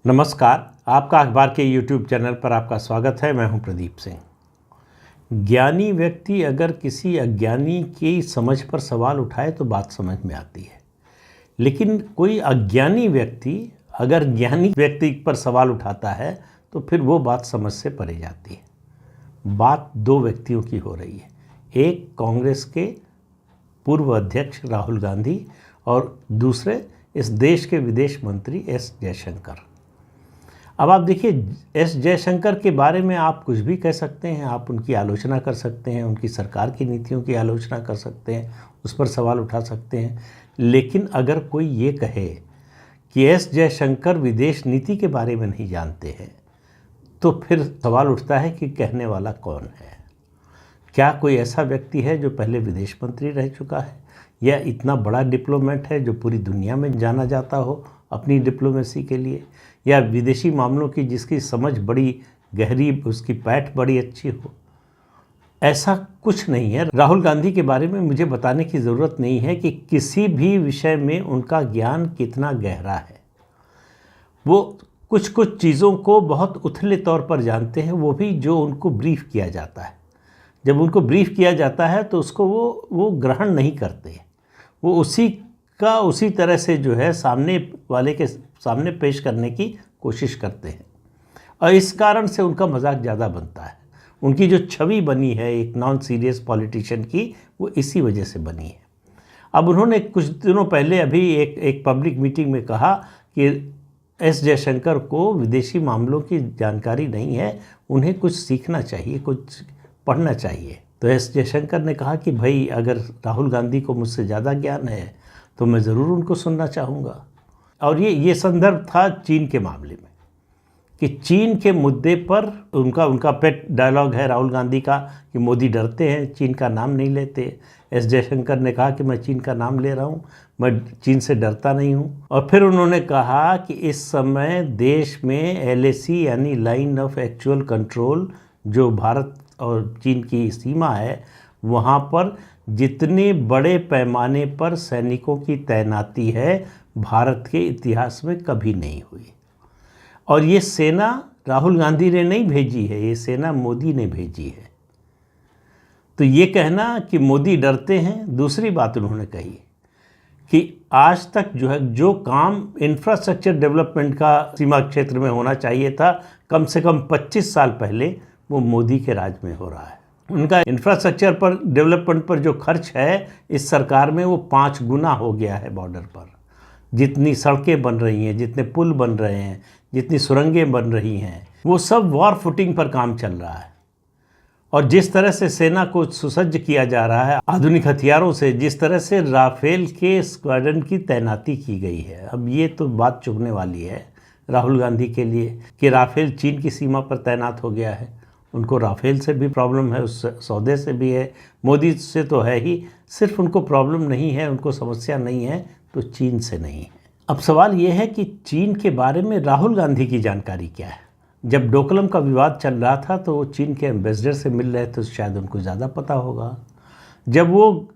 नमस्कार। आपका अखबार के YouTube चैनल पर आपका स्वागत है। मैं हूं प्रदीप सिंह। ज्ञानी व्यक्ति अगर किसी अज्ञानी की समझ पर सवाल उठाए तो बात समझ में आती है, लेकिन कोई अज्ञानी व्यक्ति अगर ज्ञानी व्यक्ति पर सवाल उठाता है तो फिर वो बात समझ से परे जाती है। बात दो व्यक्तियों की हो रही है, एक कांग्रेस के पूर्व अध्यक्ष राहुल गांधी और दूसरे इस देश के विदेश मंत्री एस जयशंकर। अब आप देखिए, एस जयशंकर के बारे में आप कुछ भी कह सकते हैं, आप उनकी आलोचना कर सकते हैं, उनकी सरकार की नीतियों की आलोचना कर सकते हैं, उस पर सवाल उठा सकते हैं, लेकिन अगर कोई ये कहे कि एस जयशंकर विदेश नीति के बारे में नहीं जानते हैं तो फिर सवाल उठता है कि कहने वाला कौन है। क्या कोई ऐसा व्यक्ति है जो पहले विदेश मंत्री रह चुका है, या इतना बड़ा डिप्लोमेट है जो पूरी दुनिया में जाना जाता हो अपनी डिप्लोमेसी के लिए, या विदेशी मामलों की जिसकी समझ बड़ी गहरी, उसकी पैठ बड़ी अच्छी हो? ऐसा कुछ नहीं है। राहुल गांधी के बारे में मुझे बताने की ज़रूरत नहीं है कि किसी भी विषय में उनका ज्ञान कितना गहरा है। वो कुछ कुछ चीज़ों को बहुत उथले तौर पर जानते हैं, वो भी जो उनको ब्रीफ किया जाता है। जब उनको ब्रीफ किया जाता है तो उसको वो ग्रहण नहीं करते, वो उसी तरह से जो है सामने वाले के सामने पेश करने की कोशिश करते हैं, और इस कारण से उनका मजाक ज़्यादा बनता है। उनकी जो छवि बनी है एक नॉन सीरियस पॉलिटिशियन की, वो इसी वजह से बनी है। अब उन्होंने कुछ दिनों पहले अभी एक पब्लिक मीटिंग में कहा कि एस जयशंकर को विदेशी मामलों की जानकारी नहीं है, उन्हें कुछ सीखना चाहिए, कुछ पढ़ना चाहिए। तो एस जयशंकर ने कहा कि भाई, अगर राहुल गांधी को मुझसे ज़्यादा ज्ञान है तो मैं ज़रूर उनको सुनना चाहूँगा। और ये संदर्भ था चीन के मामले में, कि चीन के मुद्दे पर उनका पेट डायलॉग है राहुल गांधी का कि मोदी डरते हैं, चीन का नाम नहीं लेते। एस जयशंकर ने कहा कि मैं चीन का नाम ले रहा हूँ, मैं चीन से डरता नहीं हूँ। और फिर उन्होंने कहा कि इस समय देश में LAC यानी लाइन ऑफ एक्चुअल कंट्रोल, जो भारत और चीन की सीमा है, वहाँ पर जितने बड़े पैमाने पर सैनिकों की तैनाती है भारत के इतिहास में कभी नहीं हुई। और ये सेना राहुल गांधी ने नहीं भेजी है, ये सेना मोदी ने भेजी है। तो ये कहना कि मोदी डरते हैं। दूसरी बात उन्होंने कही कि आज तक जो काम इंफ्रास्ट्रक्चर डेवलपमेंट का सीमा क्षेत्र में होना चाहिए था, कम से कम 25 साल पहले, वो मोदी के राज में हो रहा है। उनका इंफ्रास्ट्रक्चर पर डेवलपमेंट पर जो खर्च है इस सरकार में, वो 5 गुना हो गया है बॉर्डर पर। जितनी सड़कें बन रही हैं, जितने पुल बन रहे हैं, जितनी सुरंगें बन रही हैं, वो सब वॉर फुटिंग पर काम चल रहा है। और जिस तरह से सेना को सुसज्ज किया जा रहा है आधुनिक हथियारों से, जिस तरह से राफेल के स्क्वाड्रन की तैनाती की गई है, अब ये तो बात चुभने वाली है राहुल गांधी के लिए कि राफेल चीन की सीमा पर तैनात हो गया है। उनको राफेल से भी प्रॉब्लम है, उस सौदे से भी है, मोदी से तो है ही। सिर्फ उनको प्रॉब्लम नहीं है, उनको समस्या नहीं है तो चीन से नहीं है। अब सवाल ये है कि चीन के बारे में राहुल गांधी की जानकारी क्या है। जब डोकलम का विवाद चल रहा था तो वो चीन के एम्बेसडर से मिल रहे थे, तो शायद उनको ज़्यादा पता होगा। जब वो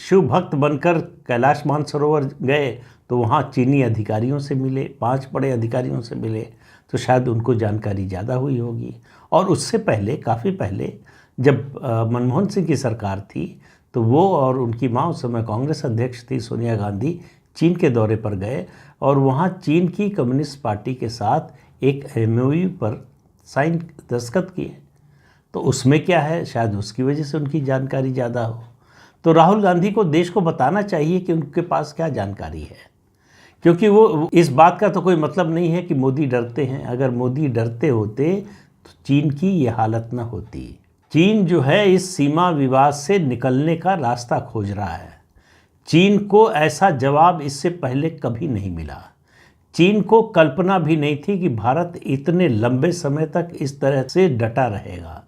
शिव भक्त बनकर कैलाश मानसरोवर गए तो वहाँ चीनी अधिकारियों से मिले, 5 बड़े अधिकारियों से मिले, तो शायद उनको जानकारी ज़्यादा हुई होगी। और उससे पहले, काफ़ी पहले, जब मनमोहन सिंह की सरकार थी तो वो और उनकी माँ, उस समय कांग्रेस अध्यक्ष थी सोनिया गांधी, चीन के दौरे पर गए और वहाँ चीन की कम्युनिस्ट पार्टी के साथ एक MOU पर दस्तखत किए। तो उसमें क्या है, शायद उसकी वजह से उनकी जानकारी ज़्यादा हो। तो राहुल गांधी को देश को बताना चाहिए कि उनके पास क्या जानकारी है, क्योंकि वो इस बात का तो कोई मतलब नहीं है कि मोदी डरते हैं। अगर मोदी डरते होते तो चीन की ये हालत न होती। चीन जो है इस सीमा विवाद से निकलने का रास्ता खोज रहा है। चीन को ऐसा जवाब इससे पहले कभी नहीं मिला। चीन को कल्पना भी नहीं थी कि भारत इतने लंबे समय तक इस तरह से डटा रहेगा।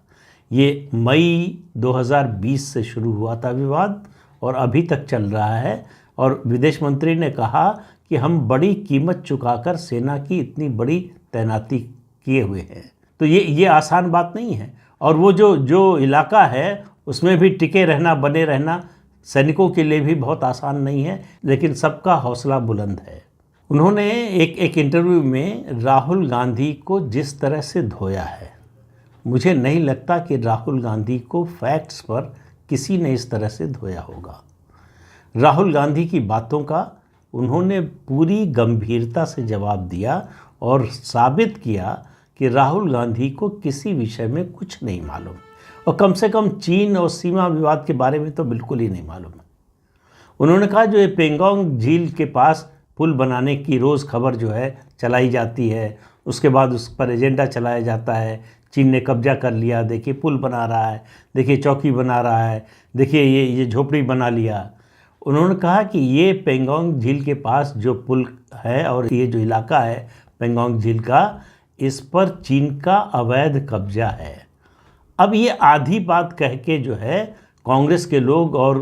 ये मई 2020 से शुरू हुआ था विवाद और अभी तक चल रहा है। और विदेश मंत्री ने कहा कि हम बड़ी कीमत चुकाकर सेना की इतनी बड़ी तैनाती किए हुए हैं। तो ये आसान बात नहीं है। और वो जो इलाका है उसमें भी टिके रहना, बने रहना सैनिकों के लिए भी बहुत आसान नहीं है, लेकिन सबका हौसला बुलंद है। उन्होंने एक इंटरव्यू में राहुल गांधी को जिस तरह से धोया है, मुझे नहीं लगता कि राहुल गांधी को फैक्ट्स पर किसी ने इस तरह से धोया होगा। राहुल गांधी की बातों का उन्होंने पूरी गंभीरता से जवाब दिया और साबित किया कि राहुल गांधी को किसी विषय में कुछ नहीं मालूम, और कम से कम चीन और सीमा विवाद के बारे में तो बिल्कुल ही नहीं मालूम है। उन्होंने कहा जो ये पेंगोंग झील के पास पुल बनाने की रोज़ खबर जो है चलाई जाती है, उसके बाद उस पर एजेंडा चलाया जाता है, चीन ने कब्जा कर लिया, देखिए पुल बना रहा है, देखिए चौकी बना रहा है, देखिए ये झोपड़ी बना लिया। उन्होंने कहा कि ये पेंगोंग झील के पास जो पुल है और ये जो इलाका है पेंगोंग झील का, इस पर चीन का अवैध कब्जा है। अब ये आधी बात कह के जो है कांग्रेस के लोग और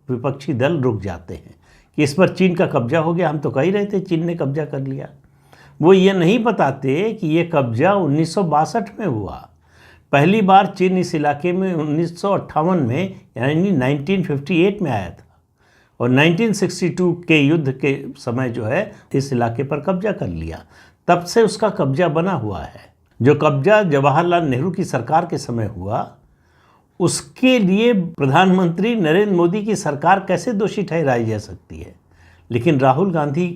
विपक्षी दल रुक जाते हैं कि इस पर चीन का कब्जा हो गया, हम तो कह ही रहे थे चीन ने कब्जा कर लिया। वो ये नहीं बताते कि ये कब्जा 1962 में हुआ। पहली बार चीन इस इलाके में 1958 में यानी 1958 में आया था, और 1962 के युद्ध के समय जो है इस इलाके पर कब्जा कर लिया। तब से उसका कब्जा बना हुआ है। जो कब्जा जवाहरलाल नेहरू की सरकार के समय हुआ, उसके लिए प्रधानमंत्री नरेंद्र मोदी की सरकार कैसे दोषी ठहराई जा सकती है। लेकिन राहुल गांधी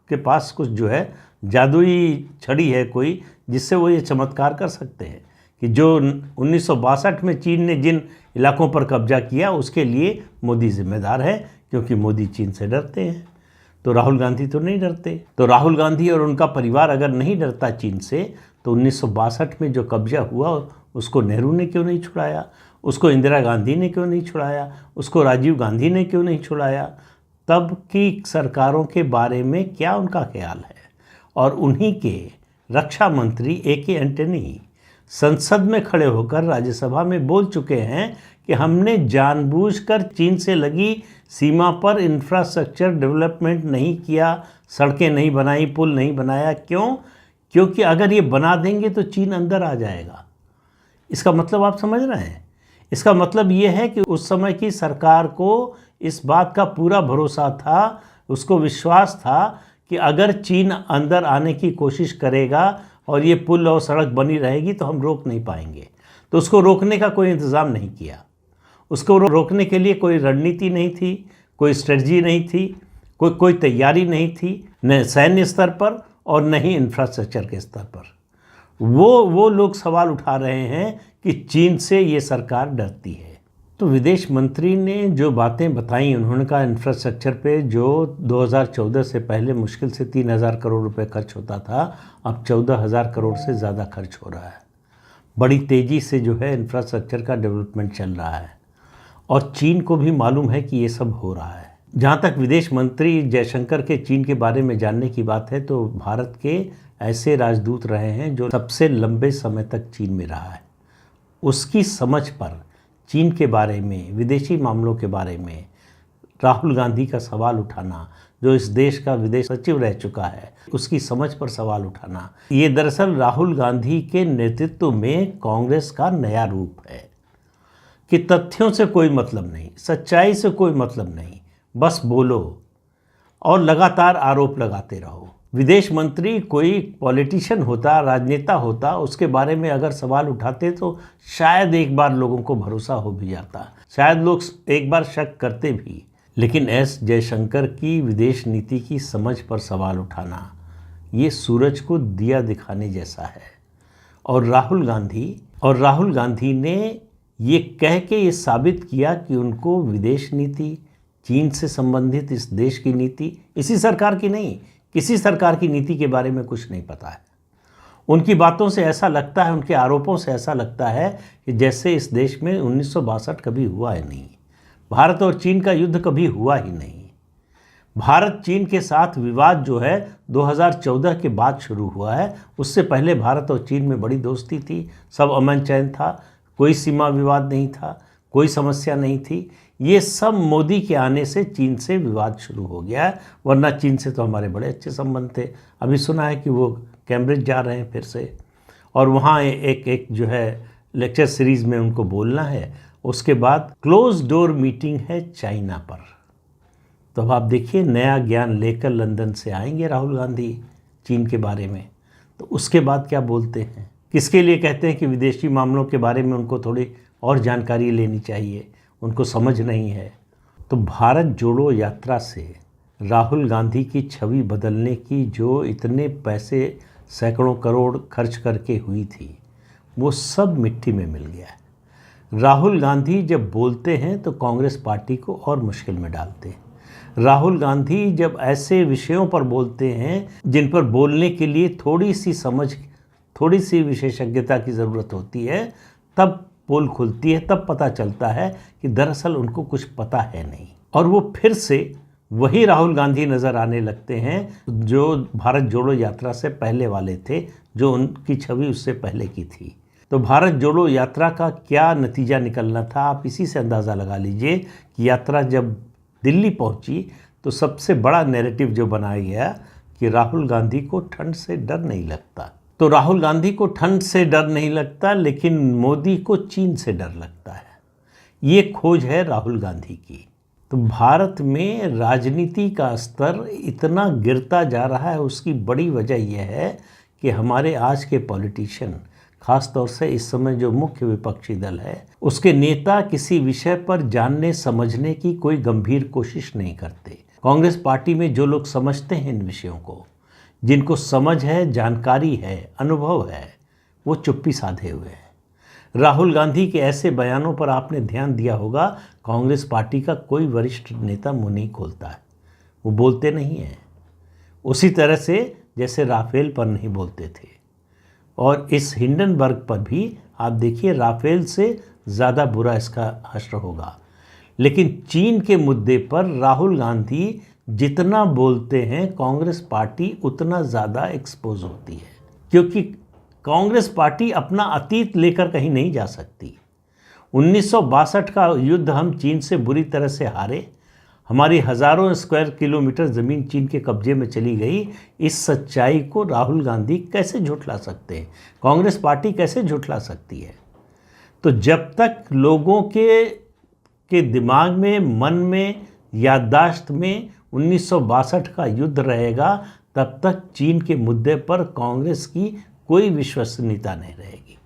के पास कुछ जो है जादुई छड़ी है कोई, जिससे वो ये चमत्कार कर सकते हैं कि जो 1962 में चीन ने जिन इलाकों पर कब्जा किया उसके लिए मोदी जिम्मेदार है, क्योंकि मोदी चीन से डरते हैं। तो राहुल गांधी तो नहीं डरते। तो राहुल गांधी और उनका परिवार अगर नहीं डरता चीन से, तो 1962 में जो कब्जा हुआ उसको नेहरू ने क्यों नहीं छुड़ाया, उसको इंदिरा गांधी ने क्यों नहीं छुड़ाया, उसको राजीव गांधी ने क्यों नहीं छुड़ाया। तब की सरकारों के बारे में क्या उनका ख्याल है। और उन्हीं के रक्षा मंत्री AK एंटनी संसद में खड़े होकर राज्यसभा में बोल चुके हैं कि हमने जानबूझकर चीन से लगी सीमा पर इंफ्रास्ट्रक्चर डेवलपमेंट नहीं किया, सड़कें नहीं बनाई, पुल नहीं बनाया। क्यों? क्योंकि अगर ये बना देंगे तो चीन अंदर आ जाएगा। इसका मतलब आप समझ रहे हैं? इसका मतलब ये है कि उस समय की सरकार को इस बात का पूरा भरोसा था, उसको विश्वास था कि अगर चीन अंदर आने की कोशिश करेगा और ये पुल और सड़क बनी रहेगी तो हम रोक नहीं पाएंगे। तो उसको रोकने का कोई इंतज़ाम नहीं किया, उसको रोकने के लिए कोई रणनीति नहीं थी, कोई स्ट्रेटजी नहीं थी, कोई तैयारी नहीं थी, न सैन्य स्तर पर और न ही इंफ्रास्ट्रक्चर के स्तर पर। वो लोग सवाल उठा रहे हैं कि चीन से ये सरकार डरती है। तो विदेश मंत्री ने जो बातें बताई, उन्होंने कहा इंफ्रास्ट्रक्चर पे जो 2014 से पहले मुश्किल से 3,000 करोड़ रुपए खर्च होता था, अब 14,000 करोड़ से ज़्यादा खर्च हो रहा है। बड़ी तेज़ी से जो है इंफ्रास्ट्रक्चर का डेवलपमेंट चल रहा है, और चीन को भी मालूम है कि ये सब हो रहा है। जहाँ तक विदेश मंत्री जयशंकर के चीन के बारे में जानने की बात है, तो भारत के ऐसे राजदूत रहे हैं जो सबसे लंबे समय तक चीन में रहा है। उसकी समझ पर चीन के बारे में, विदेशी मामलों के बारे में राहुल गांधी का सवाल उठाना, जो इस देश का विदेश सचिव रह चुका है, उसकी समझ पर सवाल उठाना, ये दरअसल राहुल गांधी के नेतृत्व में कांग्रेस का नया रूप है कि तथ्यों से कोई मतलब नहीं, सच्चाई से कोई मतलब नहीं, बस बोलो और लगातार आरोप लगाते रहो। विदेश मंत्री कोई पॉलिटिशियन होता, राजनेता होता, उसके बारे में अगर सवाल उठाते तो शायद एक बार लोगों को भरोसा हो भी जाता, शायद लोग एक बार शक करते भी। लेकिन एस जयशंकर की विदेश नीति की समझ पर सवाल उठाना, ये सूरज को दिया दिखाने जैसा है। और राहुल गांधी ने ये कह के ये साबित किया कि उनको विदेश नीति, चीन से संबंधित इस देश की नीति, इसी सरकार की नहीं, किसी सरकार की नीति के बारे में कुछ नहीं पता है। उनकी बातों से ऐसा लगता है, उनके आरोपों से ऐसा लगता है कि जैसे इस देश में 1962 कभी हुआ ही नहीं, भारत और चीन का युद्ध कभी हुआ ही नहीं। भारत चीन के साथ विवाद जो है 2014 के बाद शुरू हुआ है, उससे पहले भारत और चीन में बड़ी दोस्ती थी, सब अमन चैन था, कोई सीमा विवाद नहीं था, कोई समस्या नहीं थी। ये सब मोदी के आने से चीन से विवाद शुरू हो गया है, वरना चीन से तो हमारे बड़े अच्छे संबंध थे। अभी सुना है कि वो कैम्ब्रिज जा रहे हैं फिर से, और वहाँ एक जो है लेक्चर सीरीज़ में उनको बोलना है। उसके बाद क्लोज डोर मीटिंग है चाइना पर। तो अब आप देखिए नया ज्ञान लेकर लंदन से आएंगे राहुल गांधी चीन के बारे में, तो उसके बाद क्या बोलते हैं, किसके लिए कहते हैं कि विदेशी मामलों के बारे में उनको थोड़ी और जानकारी लेनी चाहिए, उनको समझ नहीं है। तो भारत जोड़ो यात्रा से राहुल गांधी की छवि बदलने की जो इतने पैसे सैकड़ों करोड़ खर्च करके हुई थी, वो सब मिट्टी में मिल गया है। राहुल गांधी जब बोलते हैं तो कांग्रेस पार्टी को और मुश्किल में डालते हैं। राहुल गांधी जब ऐसे विषयों पर बोलते हैं जिन पर बोलने के लिए थोड़ी सी समझ, थोड़ी सी विशेषज्ञता की ज़रूरत होती है, तब पोल खुलती है, तब पता चलता है कि दरअसल उनको कुछ पता है नहीं। और वो फिर से वही राहुल गांधी नज़र आने लगते हैं जो भारत जोड़ो यात्रा से पहले वाले थे, जो उनकी छवि उससे पहले की थी। तो भारत जोड़ो यात्रा का क्या नतीजा निकलना था, आप इसी से अंदाज़ा लगा लीजिए कि यात्रा जब दिल्ली पहुंची तो सबसे बड़ा नैरेटिव जो बनाया गया कि राहुल गांधी को ठंड से डर नहीं लगता। तो राहुल गांधी को ठंड से डर नहीं लगता, लेकिन मोदी को चीन से डर लगता है। ये खोज है राहुल गांधी की। तो भारत में राजनीति का स्तर इतना गिरता जा रहा है, उसकी बड़ी वजह यह है कि हमारे आज के पॉलिटिशियन, खास तौर से इस समय जो मुख्य विपक्षी दल है, उसके नेता किसी विषय पर जानने समझने की कोई गंभीर कोशिश नहीं करते। कांग्रेस पार्टी में जो लोग समझते हैं इन विषयों को, जिनको समझ है, जानकारी है, अनुभव है, वो चुप्पी साधे हुए हैं। राहुल गांधी के ऐसे बयानों पर आपने ध्यान दिया होगा, कांग्रेस पार्टी का कोई वरिष्ठ नेता मुंह नहीं खोलता है, वो बोलते नहीं हैं। उसी तरह से जैसे राफेल पर नहीं बोलते थे, और इस हिंडनबर्ग पर भी आप देखिए राफेल से ज़्यादा बुरा इसका हश्र होगा। लेकिन चीन के मुद्दे पर राहुल गांधी जितना बोलते हैं, कांग्रेस पार्टी उतना ज़्यादा एक्सपोज होती है, क्योंकि कांग्रेस पार्टी अपना अतीत लेकर कहीं नहीं जा सकती। 1962 का युद्ध हम चीन से बुरी तरह से हारे, हमारी हज़ारों स्क्वायर किलोमीटर ज़मीन चीन के कब्जे में चली गई। इस सच्चाई को राहुल गांधी कैसे झुठला सकते हैं, कांग्रेस पार्टी कैसे झुठला सकती है? तो जब तक लोगों के दिमाग में, मन में, याददाश्त में 1962 का युद्ध रहेगा, तब तक चीन के मुद्दे पर कांग्रेस की कोई विश्वसनीयता नहीं रहेगी।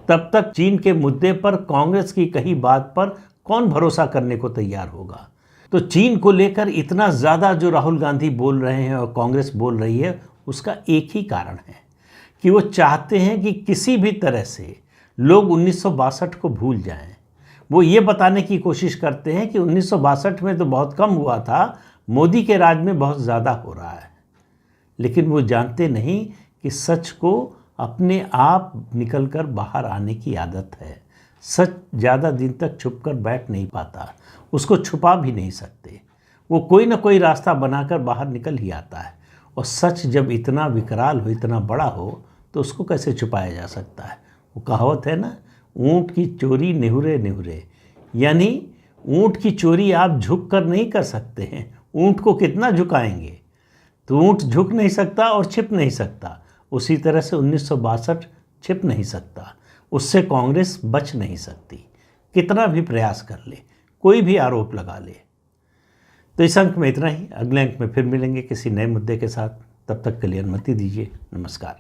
तब तक चीन के मुद्दे पर कांग्रेस की कही बात पर कौन भरोसा करने को तैयार होगा? तो चीन को लेकर इतना ज़्यादा जो राहुल गांधी बोल रहे हैं और कांग्रेस बोल रही है, उसका एक ही कारण है कि वो चाहते हैं कि किसी भी तरह से लोग 1962 को भूल जाएं। वो ये बताने की कोशिश करते हैं कि 1962 में तो बहुत कम हुआ था, मोदी के राज में बहुत ज़्यादा हो रहा है। लेकिन वो जानते नहीं कि सच को अपने आप निकलकर बाहर आने की आदत है। सच ज़्यादा दिन तक छुपकर बैठ नहीं पाता, उसको छुपा भी नहीं सकते। वो कोई ना कोई रास्ता बनाकर बाहर निकल ही आता है। और सच जब इतना विकराल हो, इतना बड़ा हो, तो उसको कैसे छुपाया जा सकता है? वो कहावत है ना, ऊँट की चोरी नेहुरे नेहुरे, यानी ऊँट की चोरी आप झुक कर नहीं कर सकते हैं। ऊँट को कितना झुकाएंगे? तो ऊँट झुक नहीं सकता और छिप नहीं सकता। उसी तरह से 1962 छिप नहीं सकता, उससे कांग्रेस बच नहीं सकती, कितना भी प्रयास कर ले, कोई भी आरोप लगा ले। तो इस अंक में इतना ही, अगले अंक में फिर मिलेंगे किसी नए मुद्दे के साथ। तब तक के लिए अनुमति दीजिए, नमस्कार।